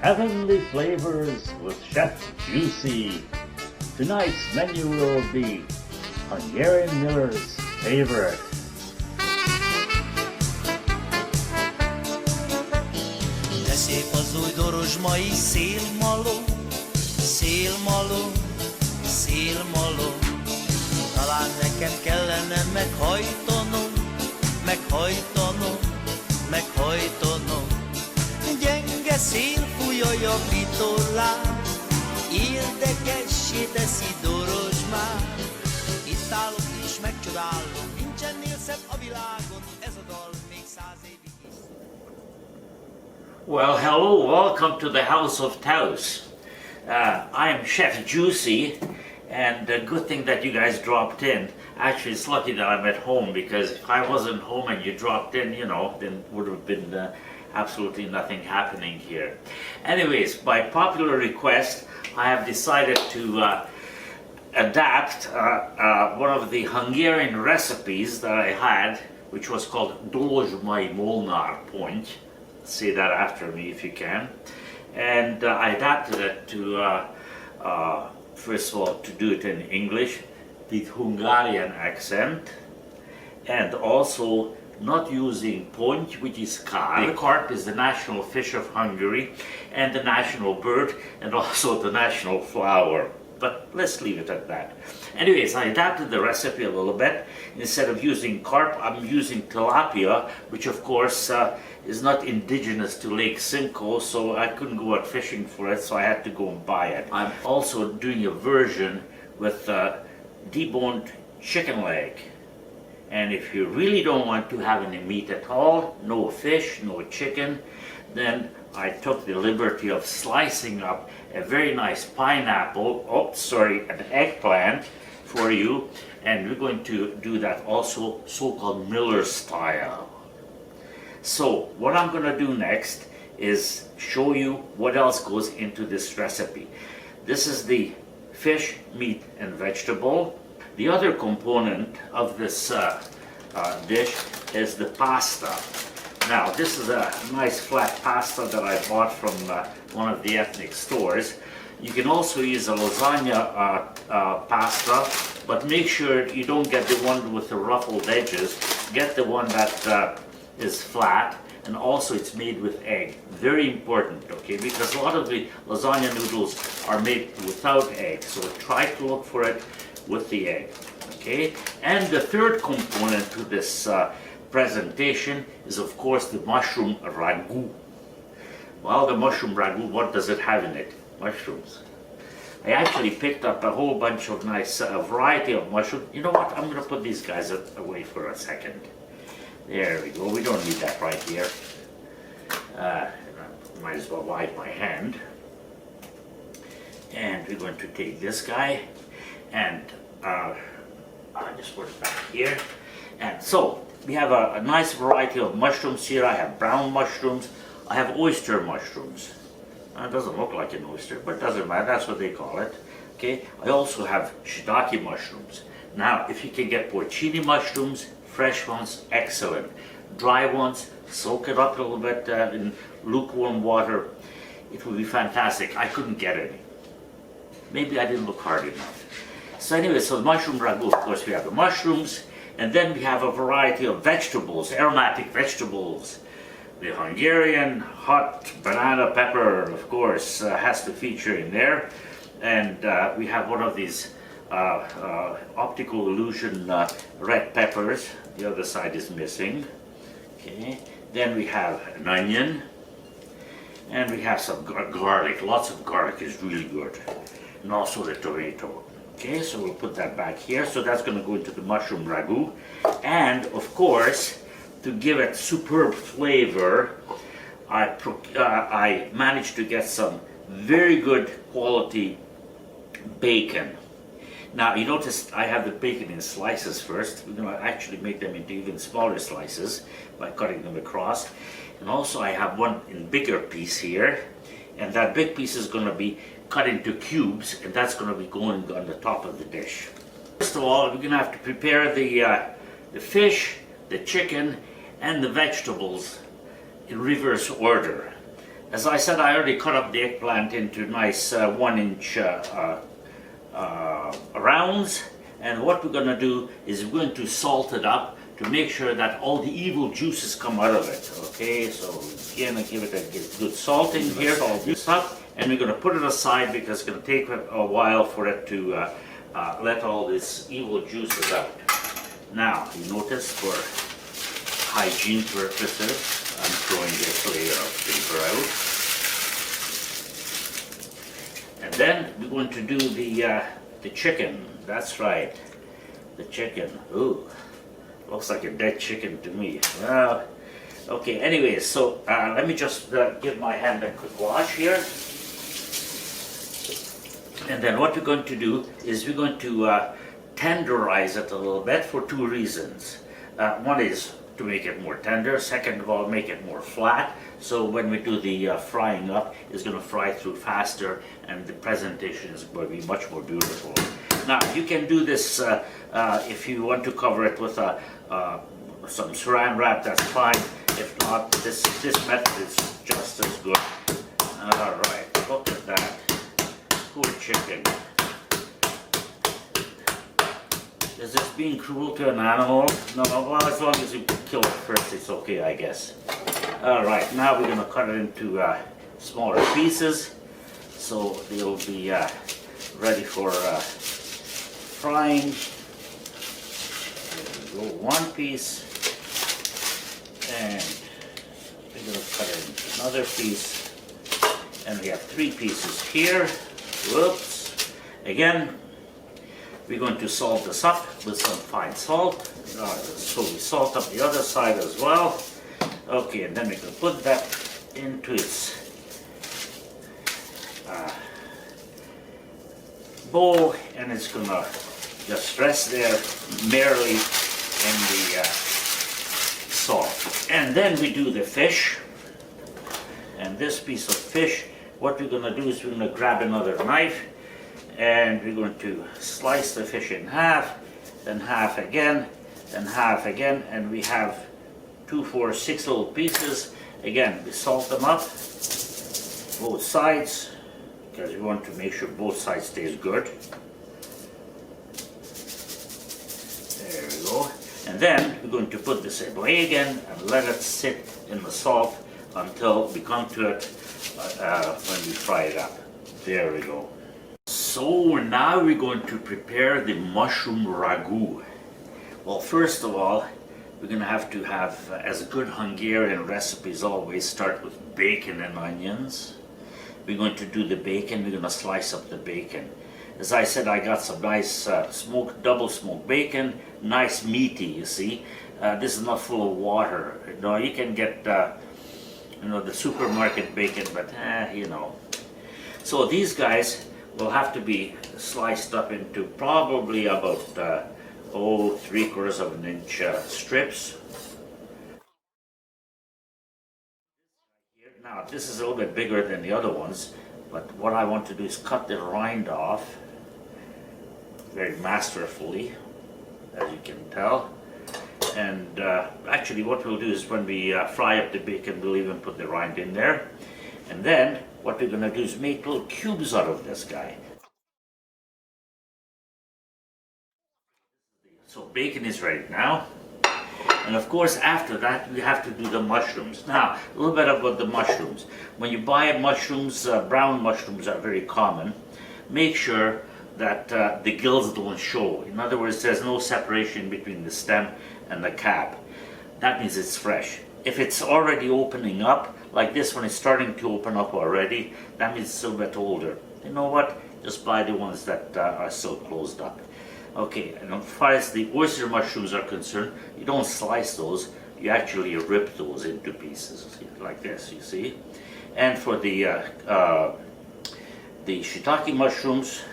Heavenly flavors with Chef Gyuszi. Tonight's menu will be Hungarian Miller's favorite. De szép az új dorozsmai szélmalom, szélmalom, szélmalom. Talán nekem kellene meghajtanom, meghajtanom, meghajtanom. Gyenge szél fújja a vitorlát, érdekessé teszi Dorozsmát. Itt állok és megcsodálom, nincsennél szebb a világon, ez a dal még 100 évig is. Well, hello, welcome to the house of Tausz. I am Chef Gyuszi, and a good thing that you guys dropped in. Actually, it's lucky that I'm at home, because if I wasn't home and you dropped in, you know, then would have been absolutely nothing happening here. Anyways, by popular request, I have decided to adapt one of the Hungarian recipes that I had, which was called Dorozsmai Molnár ponty. Say that after me if you can. And I adapted it to, first of all, to do it in English with Hungarian accent, and also not using ponty, which is carp. The carp is the national fish of Hungary and the national bird and also the national flower. But let's leave it at that. Anyways, I adapted the recipe a little bit. Instead of using carp, I'm using tilapia, which of course is not indigenous to Lake Simcoe, so I couldn't go out fishing for it, so I had to go and buy it. I'm also doing a version with deboned chicken leg. And if you really don't want to have any meat at all, no fish, no chicken, then I took the liberty of slicing up a very nice pineapple, an eggplant for you, and we're going to do that also so-called Miller style. So what I'm going to do next is show you what else goes into this recipe. This is the fish, meat, and vegetable. The other component of this dish is the pasta. Now, this is a nice flat pasta that I bought from one of the ethnic stores. You can also use a lasagna pasta, but make sure you don't get the one with the ruffled edges. Get the one that is flat, and also it's made with egg. Very important, okay? Because a lot of the lasagna noodles are made without egg, so try to look for it with the egg, okay? And the third component to this presentation is, of course, the mushroom ragu. Well, the mushroom ragu, what does it have in it? Mushrooms. I actually picked up a whole bunch of nice variety of mushrooms. You know what? I'm going to put these guys away for a second. There we go. We don't need that right here. Might as well wipe my hand. And we're going to take this guy, and I just put it back here. And so we have a nice variety of mushrooms here. I have brown mushrooms. I have oyster mushrooms. It doesn't look like an oyster, but it doesn't matter. That's what they call it. Okay. I also have shiitake mushrooms. Now, if you can get porcini mushrooms, fresh ones, excellent. Dry ones, soak it up a little bit in lukewarm water. It would be fantastic. I couldn't get any. Maybe I didn't look hard enough. So anyway, so the mushroom ragu, of course, we have the mushrooms, and then we have a variety of vegetables, aromatic vegetables. The Hungarian hot banana pepper, of course, has to feature in there. And we have one of these optical illusion red peppers. The other side is missing. Okay. Then we have an onion, and we have some garlic. Lots of garlic is really good, and also the tomato. Okay, so we'll put that back here. So that's going to go into the mushroom ragu, and of course, to give it superb flavor, I managed to get some very good quality bacon. Now, you notice I have the bacon in slices first. We're going to actually make them into even smaller slices by cutting them across. And also I have one in bigger piece here. And that big piece is going to be cut into cubes, and that's going to be going on the top of the dish. First of all, we're going to have to prepare the fish, the chicken, and the vegetables in reverse order. As I said, I already cut up the eggplant into nice 1-inch rounds, and what we're going to do is we're going to salt it up to make sure that all the evil juices come out of it. Okay, so again, I give it a good salting here. Salt this up, and we're going to put it aside because it's going to take a while for it to let all this evil juices out. Now, you notice for hygiene purposes, I'm throwing this layer of paper out. And then we're going to do the chicken. That's right, the chicken. Ooh, looks like a dead chicken to me. Well, okay, anyways, so let me just give my hand a quick wash here. And then what we're going to do is we're going to tenderize it a little bit for 2 reasons. One is to make it more tender. Second of all, make it more flat. So when we do the frying up, it's going to fry through faster and the presentation is going to be much more beautiful. Now, you can do this if you want to cover it with some saran wrap, that's fine. If not, this method is just as good. All right, look at that. Poor chicken. Is this being cruel to an animal? No, well, as long as you kill it first, it's okay, I guess. All right, now we're going to cut it into smaller pieces, so they'll be ready for frying. There we go, 1 piece, and we're going to cut it into another piece, and we have 3 pieces here. Whoops. Again, we're going to salt this up with some fine salt. So we salt up the other side as well. Okay, and then we can put that into its bowl, and it's gonna just rest there merely in the salt. And then we do the fish. And this piece of fish, what we're gonna do is we're gonna grab another knife, and we're going to slice the fish in half, then half again, then half again, and we have 2, 4, 6 little pieces. Again, we salt them up, both sides, because we want to make sure both sides stays good. There we go. And then we're going to put this away again and let it sit in the salt until we come to it when we fry it up. There we go. So now we're going to prepare the mushroom ragu. Well, first of all, we're going to have, as good Hungarian recipes always, start with bacon and onions. We're going to do the bacon. We're going to slice up the bacon. As I said, I got some nice double smoked bacon, nice meaty, you see. This is not full of water. No, you can get the supermarket bacon, but you know. So these guys will have to be sliced up into probably about 3/4 of an inch strips. Now this is a little bit bigger than the other ones, but what I want to do is cut the rind off very masterfully, as you can tell. And actually what we'll do is when we fry up the bacon, we'll even put the rind in there. And then what we're going to do is make little cubes out of this guy. So bacon is ready now. And of course after that we have to do the mushrooms. Now, a little bit about the mushrooms. When you buy mushrooms, brown mushrooms are very common. Make sure that the gills don't show. In other words, there's no separation between the stem and the cap. That means it's fresh. If it's already opening up, like this one is starting to open up already, that means it's a bit older. You know what? Just buy the ones that are still closed up. Okay, and as far as the oyster mushrooms are concerned, you don't slice those, you actually rip those into pieces, like this, you see. And for the shiitake mushrooms,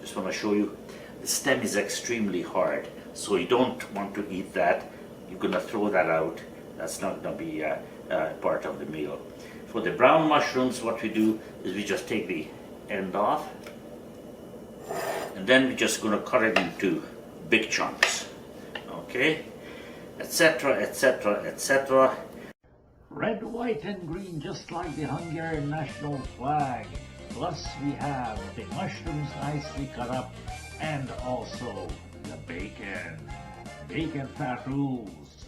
just want to show you, the stem is extremely hard, so you don't want to eat that. You're going to throw that out. That's not going to be part of the meal. For the brown mushrooms, what we do is we just take the end off, and then we're just going to cut it into big chunks, okay, etc., etc., etc. red, white, and green, just like the Hungarian national flag. Plus we have the mushrooms nicely cut up, and also the bacon. Bacon fat rules.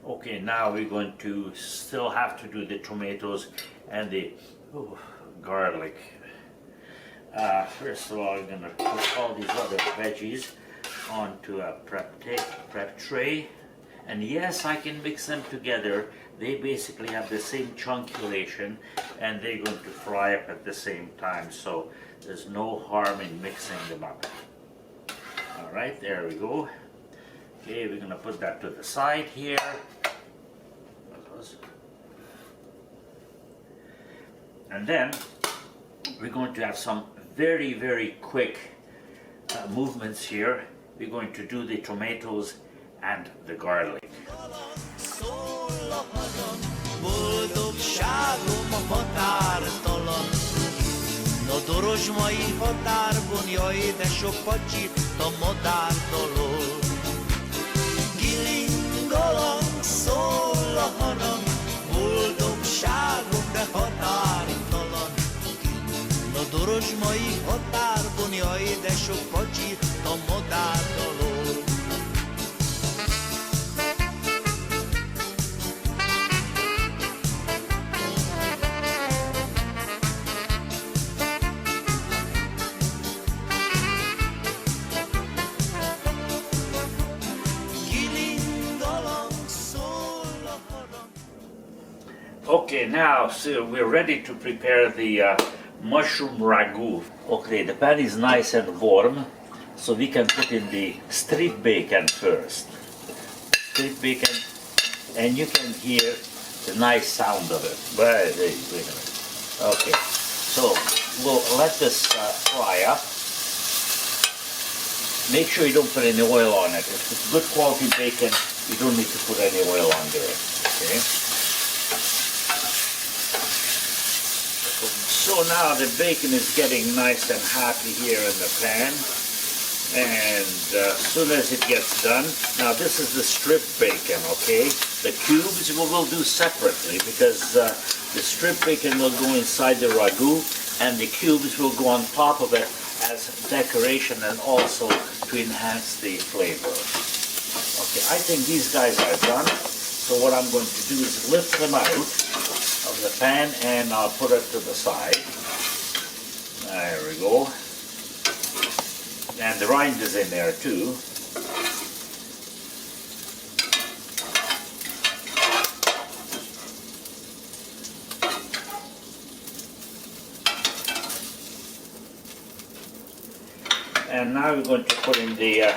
Okay, now we're going to still have to do the tomatoes and the garlic. First of all, I'm going to put all these other veggies onto a prep tray. And yes, I can mix them together. They basically have the same chunkulation and they're going to fry up at the same time. So there's no harm in mixing them up. All right, there we go. Okay, we're going to put that to the side here. And then we're going to have some very, very quick movements here. We're going to do the tomatoes and the garlic. Boldogságom a határtalan. A Dorozsmai határban, jaj, de sok pacsit a madártól. Gilingalang, szól a harang, boldogságom, de határtalan. A Dorozsmai határban, jaj, de sok pacsit a madártól. Okay, now so we're ready to prepare the mushroom ragu. Okay, the pan is nice and warm, so we can put in the strip bacon first. Strip bacon, and you can hear the nice sound of it. Wait a minute. Okay, so we'll let this fry up. Make sure you don't put any oil on it. If it's good quality bacon, you don't need to put any oil on there. Okay. So now the bacon is getting nice and happy here in the pan, and as soon as it gets done, now this is the strip bacon, okay? The cubes we will do separately because the strip bacon will go inside the ragu and the cubes will go on top of it as decoration and also to enhance the flavor. Okay, I think these guys are done, so what I'm going to do is lift them out of the pan and I'll put it to the side. There we go. And the rind is in there too. And now we're going to put in the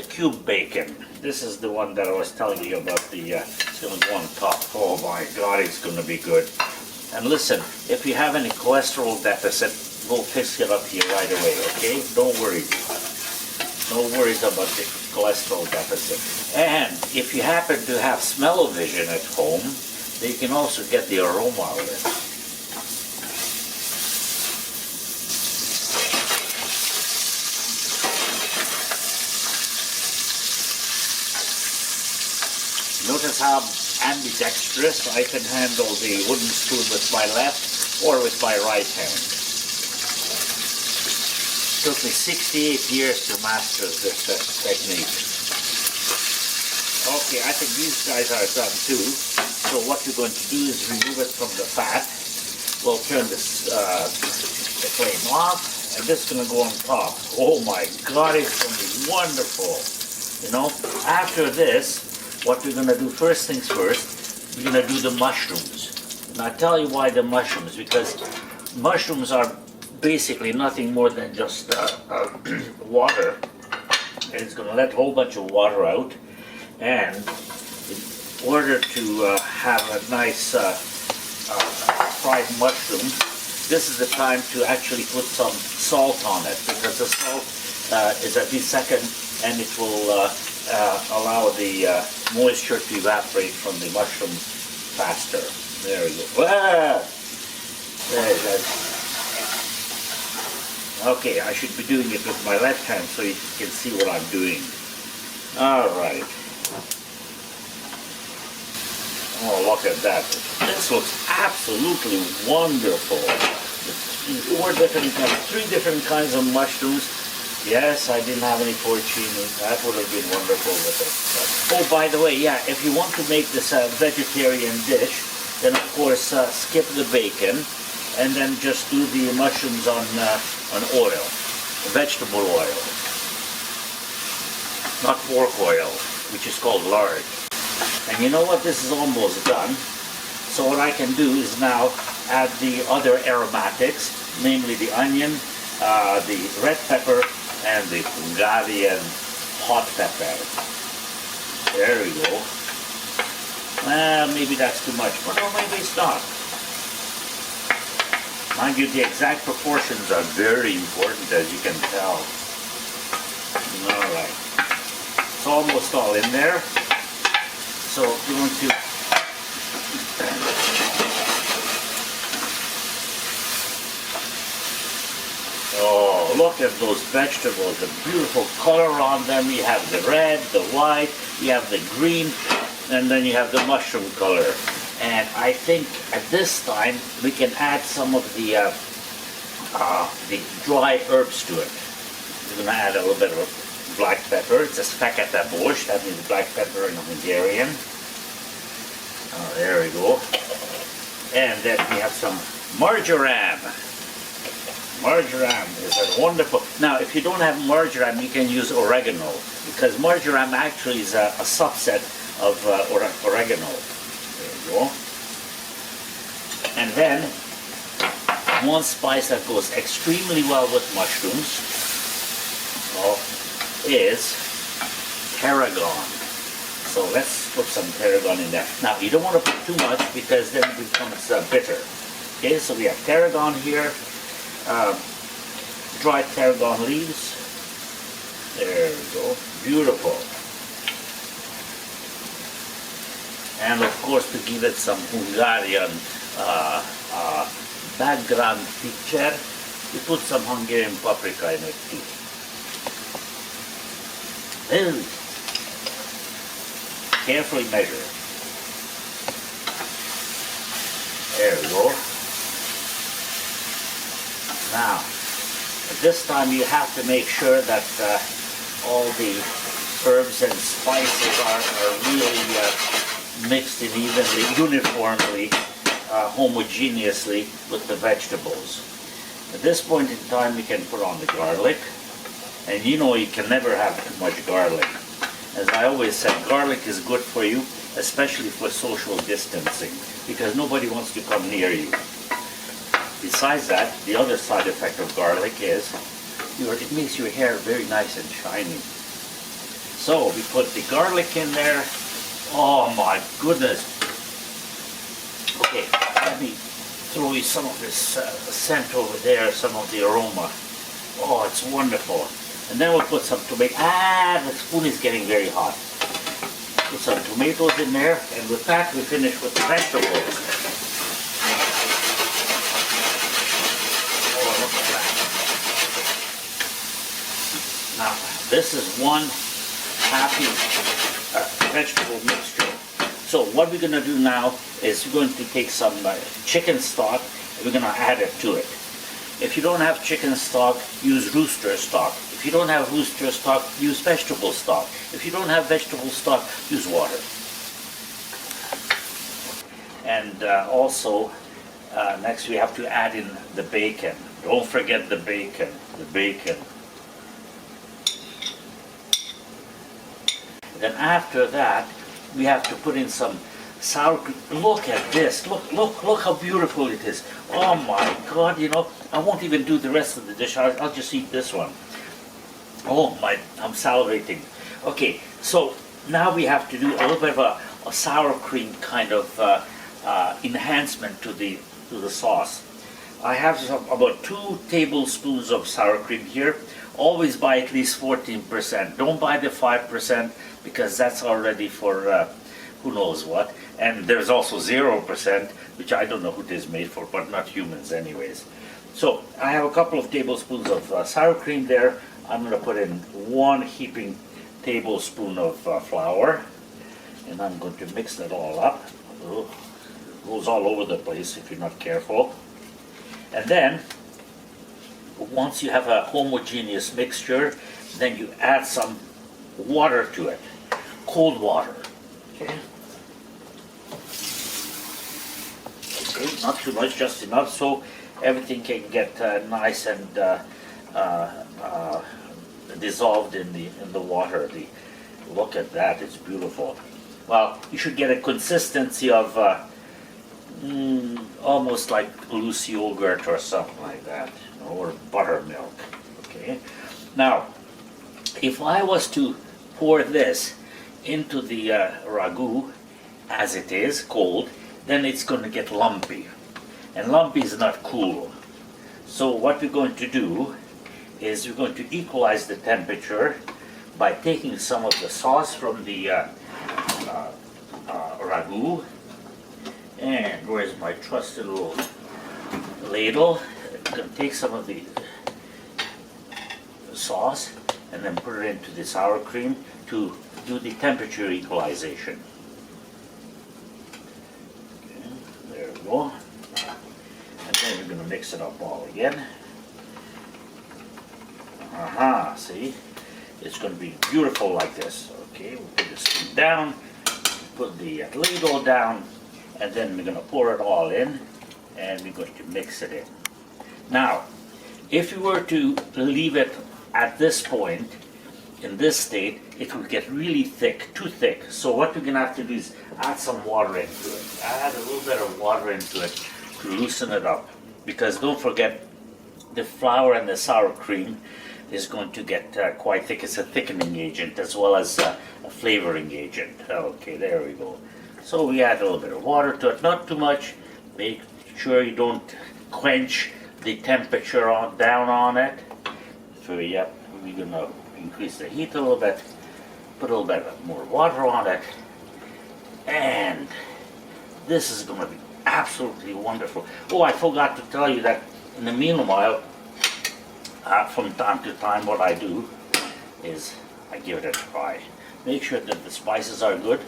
cube bacon. This is the one that I was telling you about, it's going to go on top. Oh my God, it's going to be good. And listen, if you have any cholesterol deficit, we'll fix it up here right away, okay? Don't worry. No worries about the cholesterol deficit. And if you happen to have smell-o-vision at home, you can also get the aroma of it. Notice how ambidextrous I can handle the wooden spoon with my left or with my right hand. It took me 68 years to master this technique. Okay, I think these guys are done too. So what you're going to do is remove it from the fat. We'll turn this the flame off, and this is going to go on top. Oh my God, it's going to be wonderful. You know, after this, what we're going to do, first things first, we're going to do the mushrooms. And I'll tell you why the mushrooms, because mushrooms are basically nothing more than just water. And it's going to let a whole bunch of water out. And in order to have a nice fried mushroom, this is the time to actually put some salt on it, because the salt is a second and it will allow the moisture to evaporate from the mushroom faster. There we go. Ah! There it is. Okay, I should be doing it with my left hand so you can see what I'm doing. All right. Oh, look at that. This looks absolutely wonderful. Three different kinds of mushrooms. Yes, I didn't have any porcini. That would have been wonderful with it. Oh, by the way, yeah, if you want to make this a vegetarian dish, then of course skip the bacon and then just do the mushrooms on oil, vegetable oil, not pork oil, which is called lard. And you know what? This is almost done. So what I can do is now add the other aromatics, namely the onion, the red pepper, and the Hungarian hot pepper. There we go. Maybe that's too much, but no, maybe it's not. Mind you, the exact proportions are very important, as you can tell. All right. It's almost all in there. So we're going to oh, look at those vegetables, the beautiful color on them. You have the red, the white, you have the green, and then you have the mushroom color. And I think at this time we can add some of the dry herbs to it. We're going to add a little bit of black pepper. It's a fekete borst, that means black pepper in Hungarian. Oh, there we go. And then we have some marjoram. Marjoram is a wonderful. Now, if you don't have marjoram, you can use oregano, because marjoram actually is a subset of oregano. There you go. And then one spice that goes extremely well with mushrooms is tarragon. So let's put some tarragon in there. Now, you don't want to put too much because then it becomes bitter. Okay, so we have tarragon here. Dried tarragon leaves. There we go. Beautiful. And of course, to give it some Hungarian background picture, we put some Hungarian paprika in it too. Very carefully measure. There we go. Now, at this time you have to make sure that all the herbs and spices are really mixed in evenly, uniformly, homogeneously with the vegetables. At this point in time we can put on the garlic. And you know you can never have too much garlic. As I always said, garlic is good for you, especially for social distancing, because nobody wants to come near you. Besides that, the other side effect of garlic is it makes your hair very nice and shiny. So we put the garlic in there. Oh my goodness. Okay, let me throw you some of this scent over there, some of the aroma. Oh, it's wonderful. And then we'll put some tomato. The spoon is getting very hot. Put some tomatoes in there, and with that we finish with the vegetables. Oh, look at that. Now, this is one happy vegetable mixture. So what we're going to do now is we're going to take some chicken stock, and we're going to add it to it. If you don't have chicken stock, use rooster stock. If you don't have rooster stock, use vegetable stock. If you don't have vegetable stock, use water. And also, next we have to add in the bacon. Don't forget the bacon. The bacon. Then after that, we have to put in some sour cream. Look at this. Look how beautiful it is. Oh my God, you know, I won't even do the rest of the dish. I'll just eat this one. Oh my, I'm salivating. Okay, so now we have to do a little bit of a sour cream kind of enhancement to the sauce. I have about 2 tablespoons of sour cream here. Always buy at least 14%. Don't buy the 5% because that's already for who knows what. And there's also 0%, which I don't know who it is made for, but not humans anyways. So I have a couple of tablespoons of sour cream there. I'm going to put in 1 heaping tablespoon of flour, and I'm going to mix that all up. Oh, it goes all over the place if you're not careful. And then, once you have a homogeneous mixture, then you add some water to it, cold water. Okay. Okay, not too much, just enough so everything can get nice and dissolved in the water. Look at that, it's beautiful. Well, you should get a consistency of almost like loose yogurt or something like that, or buttermilk. Okay. Now, if I was to pour this into the ragu as it is, cold, then it's going to get lumpy. And lumpy is not cool. So what we're going to do is we're going to equalize the temperature by taking some of the sauce from the ragu. And where's my trusty little ladle? I'm going to take some of the sauce and then put it into the sour cream to do the temperature equalization. Okay, there we go. And then we're going to mix it up all again. Aha, see? It's going to be beautiful like this. Okay, we'll put this down, put the ladle down, and then we're going to pour it all in, and we're going to mix it in. Now, if you were to leave it at this point, in this state, it will get really thick, too thick. So what we're going to have to do is add some water into it. Add a little bit of water into it to loosen it up. Because don't forget, the flour and the sour cream is going to get quite thick. It's a thickening agent as well as a flavoring agent. Okay, there we go. So we add a little bit of water to it, not too much. Make sure you don't quench the temperature down on it. So yep, we're gonna increase the heat a little bit, put a little bit more water on it, and this is gonna be absolutely wonderful. Oh, I forgot to tell you that in the meanwhile, from time to time, what I do is I give it a try. Make sure that the spices are good.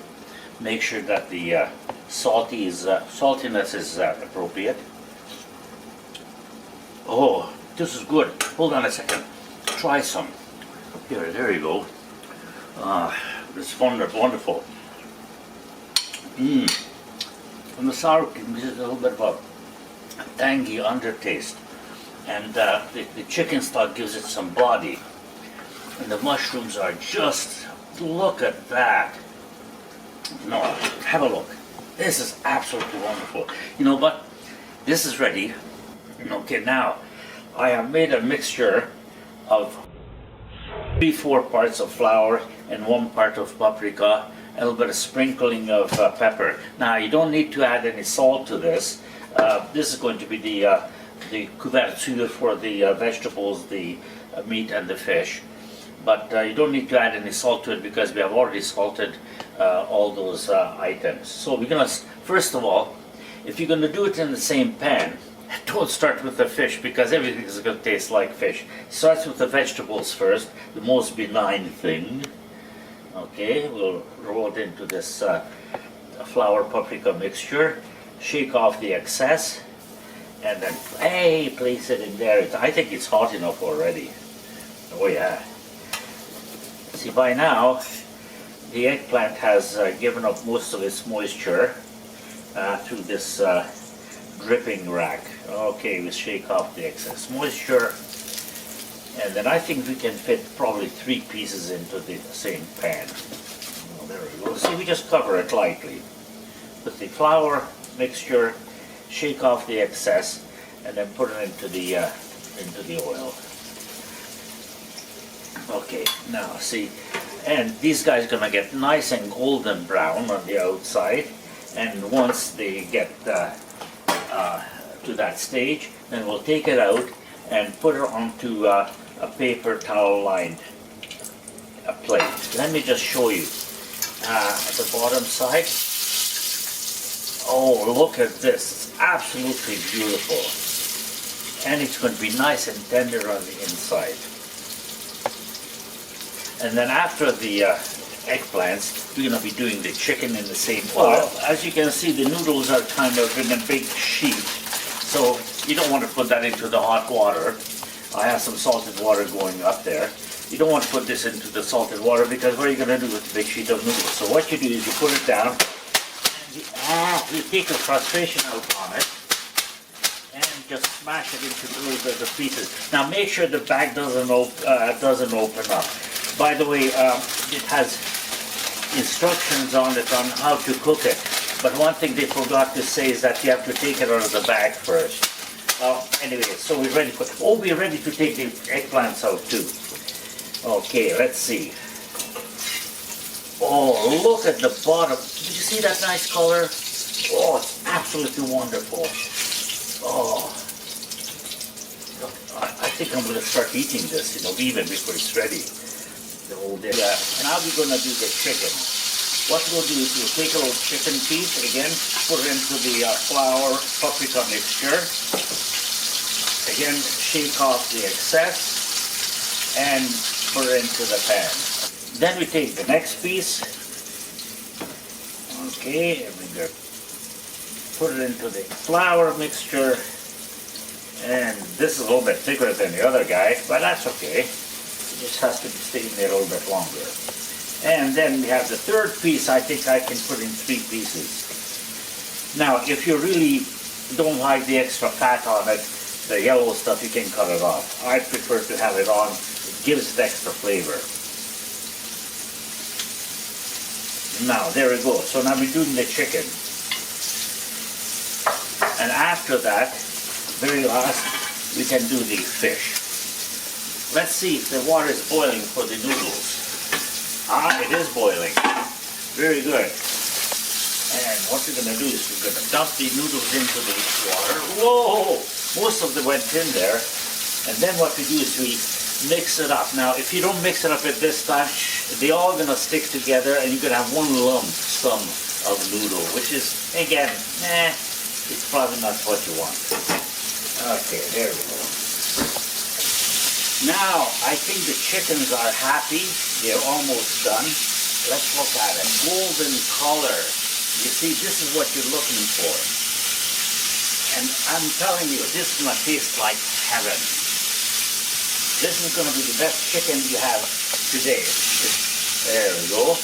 Make sure that the saltiness is appropriate. Oh, this is good. Hold on a second. Try some. Here, there you go. It's wonderful. And the sour cream gives it a little bit of a tangy undertaste. And the chicken stock gives it some body. And the mushrooms are just, look at that. No, have a look. This is absolutely wonderful. You know what? This is ready. Okay, now I have made a mixture of 3-4 parts of flour and 1 part of paprika, a little bit of sprinkling of pepper. Now you don't need to add any salt to this. This is going to be the couverture for the vegetables, the meat and the fish. But you don't need to add any salt to it because we have already salted all those items. So we're gonna, first of all, if you're gonna do it in the same pan, don't start with the fish because everything is gonna taste like fish. Start with the vegetables first, the most benign thing. Okay, we'll roll it into this flour paprika mixture, shake off the excess, and then place it in there. I think it's hot enough already. Oh yeah. See, by now, the eggplant has given up most of its moisture through this dripping rack. Okay, we shake off the excess moisture, and then I think we can fit probably 3 pieces into the same pan. Oh, there we go. See, we just cover it lightly with the flour mixture, shake off the excess, and then put it into the oil. Okay, now see, and these guys are gonna get nice and golden brown on the outside, and once they get to that stage, then we'll take it out and put it onto a paper towel lined plate. Let me just show you at the bottom side. Oh, look at this, it's absolutely beautiful, and it's going to be nice and tender on the inside. And then after the eggplants, we're going to be doing the chicken in the same oil. As you can see, the noodles are kind of in a big sheet, so you don't want to put that into the hot water. I have some salted water going up there. You don't want to put this into the salted water because what are you going to do with the big sheet of noodles? So what you do is you put it down, and you take the frustration out on it, and just smash it into little bit of pieces. Now make sure the bag doesn't open up. By the way, it has instructions on it on how to cook it. But one thing they forgot to say is that you have to take it out of the bag first. Anyway, so we're ready for, we're ready to take the eggplants out too. Okay, let's see. Oh, look at the bottom. Did you see that nice color? Oh, it's absolutely wonderful. Oh, I think I'm going to start eating this, even before it's ready. Now we're going to do the chicken. What we'll do is we'll take a little chicken piece, again, put it into the flour paprika mixture. Again, shake off the excess and put it into the pan. Then we take the next piece, okay, and we put it into the flour mixture, and this is a little bit thicker than the other guy, but that's okay. It just has to stay in there a little bit longer. And then we have the third piece. I think I can put in 3 pieces. Now, if you really don't like the extra fat on it, the yellow stuff, you can cut it off. I prefer to have it on. It gives it extra flavor. Now, there we go. So now we're doing the chicken. And after that, very last, we can do the fish. Let's see if the water is boiling for the noodles. It is boiling. Very good. And what we're going to do is we're going to dump the noodles into the water. Whoa! Most of them went in there. And then what we do is we mix it up. Now, if you don't mix it up at this time, they're all going to stick together and you're going to have one lump sum of noodle, which is, again, it's probably not what you want. Okay, there we go. Now, I think the chickens are happy. They're almost done. Let's look at it. Golden color. You see, this is what you're looking for. And I'm telling you, this is going to taste like heaven. This is going to be the best chicken you have today. There we go.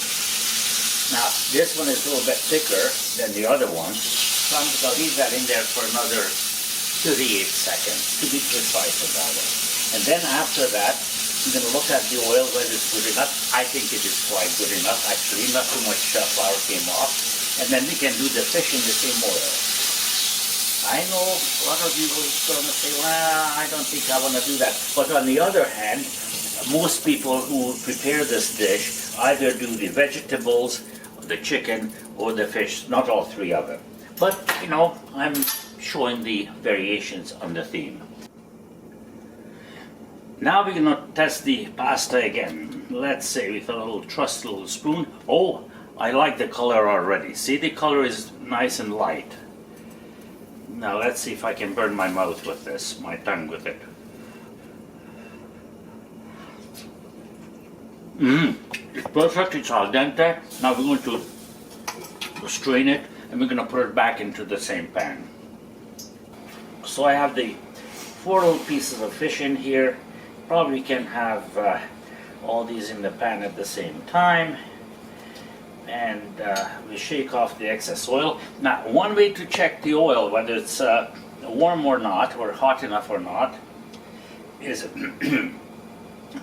Now, this one is a little bit thicker than the other one. So I'm going to leave that in there for another 38 seconds, to be precise about it. And then after that, I'm going to look at the oil, whether it's good enough. I think it is quite good enough, actually. Not too much flour came off. And then we can do the fish in the same oil. I know a lot of you are going to say, well, I don't think I want to do that. But on the other hand, most people who prepare this dish either do the vegetables, the chicken, or the fish, not all 3 of them. But, I'm showing the variations on the theme. Now we're going to test the pasta again. Let's say with a little trusty little spoon. Oh, I like the color already. See, the color is nice and light. Now let's see if I can burn my mouth with this, my tongue with it. It's perfect, it's al dente. Now we're going to strain it and we're going to put it back into the same pan. So I have the 4 little pieces of fish in here. Probably can have all these in the pan at the same time. And we shake off the excess oil. Now, one way to check the oil, whether it's warm or not, or hot enough or not, is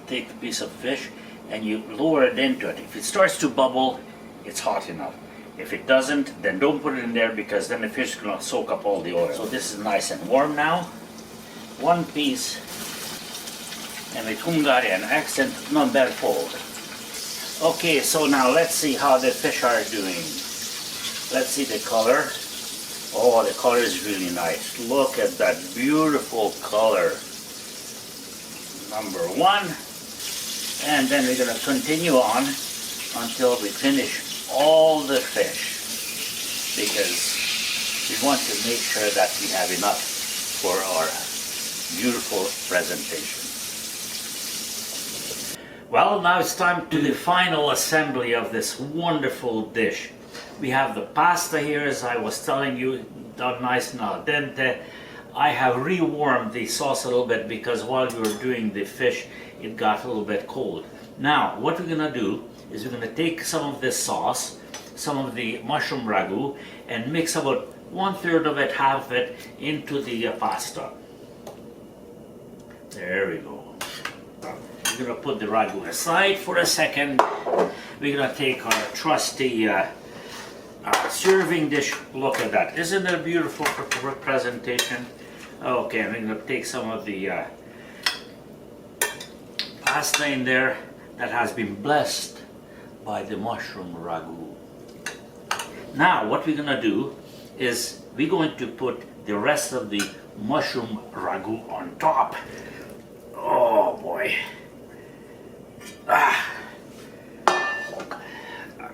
take the piece of fish and you lower it into it. If it starts to bubble, it's hot enough. If it doesn't, then don't put it in there because then the fish is going to soak up all the oil. So this is nice and warm now. 1 piece. And with Hungarian accent, number 4. Okay, so now let's see how the fish are doing. Let's see the color. Oh, the color is really nice. Look at that beautiful color. Number 1. And then we're going to continue on until we finish all the fish. Because we want to make sure that we have enough for our beautiful presentation. Well, now it's time to the final assembly of this wonderful dish. We have the pasta here, as I was telling you, done nice and al dente. I have rewarmed the sauce a little bit because while we were doing the fish, it got a little bit cold. Now, what we're gonna do is we're gonna take some of this sauce, some of the mushroom ragu, and mix about 1/3 of it, half of it, into the pasta. There we go. We're gonna put the ragu aside for a second. We're gonna take our trusty serving dish. Look at that. Isn't it a beautiful presentation? Okay, I'm gonna take some of the pasta in there that has been blessed by the mushroom ragu. Now, what we're gonna do is we're going to put the rest of the mushroom ragu on top. Oh boy.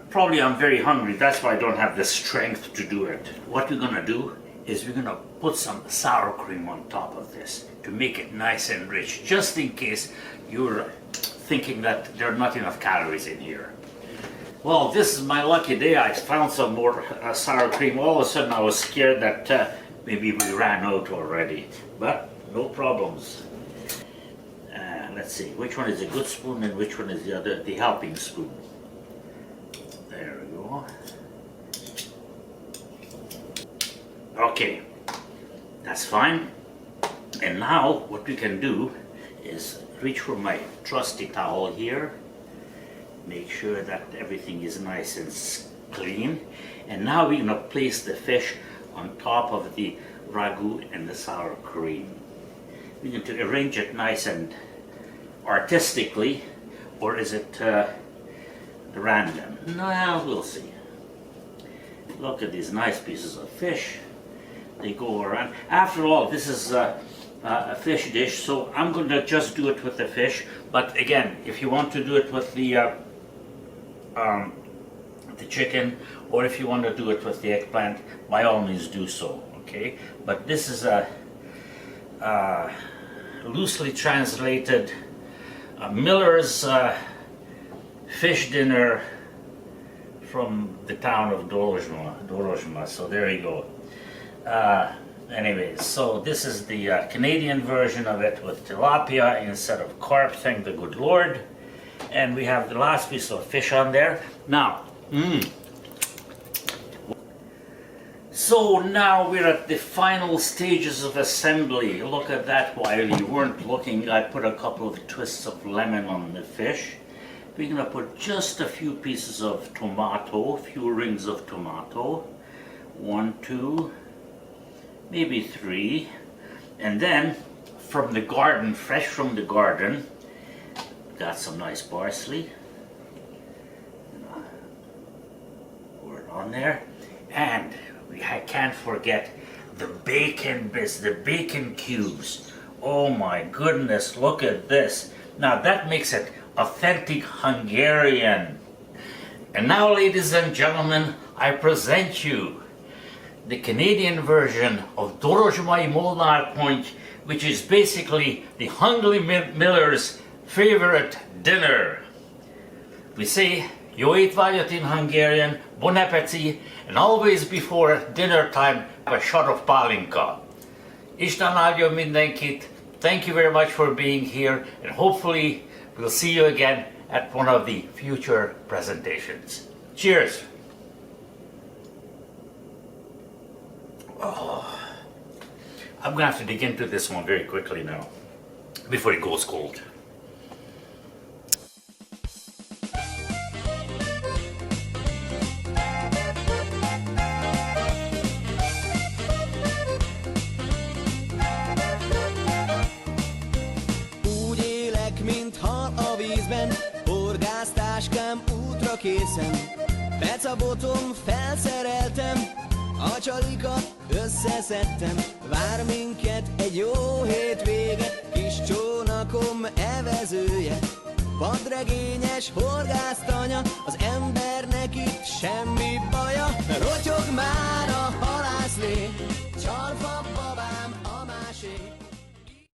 Probably I'm very hungry, that's why I don't have the strength to do it. What we're gonna do is we're gonna put some sour cream on top of this to make it nice and rich, just in case you're thinking that there are not enough calories in here. Well, this is my lucky day. I found some more sour cream. All of a sudden I was scared that maybe we ran out already, but no problems. Let's see, which one is a good spoon and which one is the helping spoon. There we go. Okay, that's fine. And now what we can do is reach for my trusty towel here. Make sure that everything is nice and clean. And now we're gonna place the fish on top of the ragu and the sour cream. We're going to arrange it nice and artistically, or is it random? No, we'll see. Look at these nice pieces of fish. They go around. After all, this is a fish dish, so I'm going to just do it with the fish. But again, if you want to do it with the chicken, or if you want to do it with the eggplant, by all means do so. Okay, but this is a loosely translated Miller's fish dinner from the town of Dorozsmai. So there you go. Anyways, so this is the Canadian version of it with tilapia instead of carp, thank the good Lord. And we have the last piece of fish on there. Now, so now we're at the final stages of assembly. Look at that. While you weren't looking, I put a couple of twists of lemon on the fish. We're gonna put just a few pieces of tomato, a few rings of tomato. 1, 2, maybe 3. And then from the garden, fresh from the garden, got some nice parsley. Pour it on there. And I can't forget the bacon bits, the bacon cubes. Oh my goodness, look at this. Now that makes it authentic Hungarian. And now, ladies and gentlemen, I present you the Canadian version of Dorozsmai Molnár Ponty, which is basically the Hungary Miller's favorite dinner. We say, jó étvágyat in Hungarian, bon appétit, and always before dinner time, have a shot of pálinka. Isten áldjon mindenkit. Thank you very much for being here, and hopefully we'll see you again at one of the future presentations. Cheers! Oh, I'm gonna have to dig into this one very quickly now, before it goes cold. Horgásztáskám útra készen, pecabotom felszereltem, a csalikat összeszedtem, vár minket egy jó hétvége, kis csónakom evezője. Vadregényes horgásztanya, az embernek itt semmi baja, rotyog már a halászlé, csalfa babám a másé.